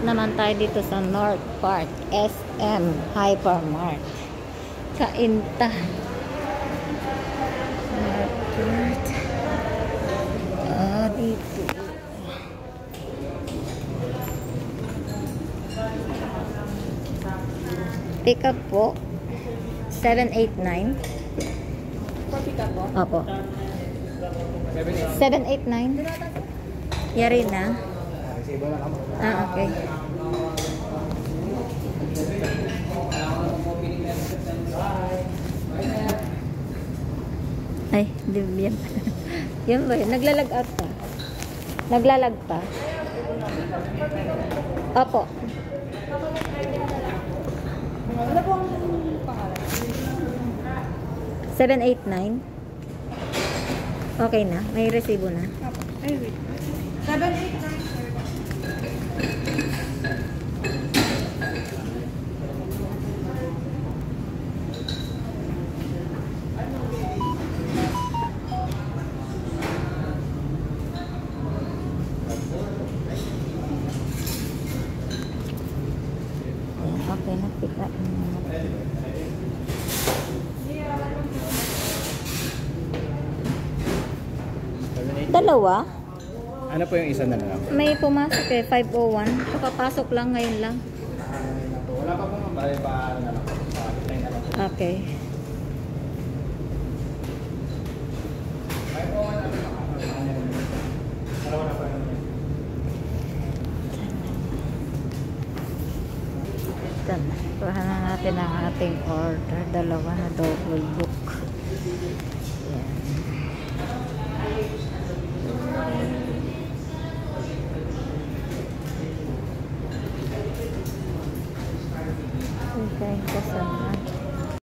naman tayo dito sa North Park SM Hypermart. Kainta. North Park. Dito. Pick up po. 789. Pick up po? Opo. 789. Yari na. Okay. Ay, di ba yan? Yan ba yun? Naglalag out pa. Naglalag pa. Opo. Ano po ang pangalan? 789. Okay na. May resibo na. Ay, wait. 789. Okay na. Pick up na. Dalawa? Ano po yung isa na lang? May pumasok eh. 501. Papapasok lang ngayon lang. Wala pa po ma'am. Bale pa na lang. Okay. Ito na. Kuha na natin ang ating order. Dalawa na double book. Yan. Okay, kasama.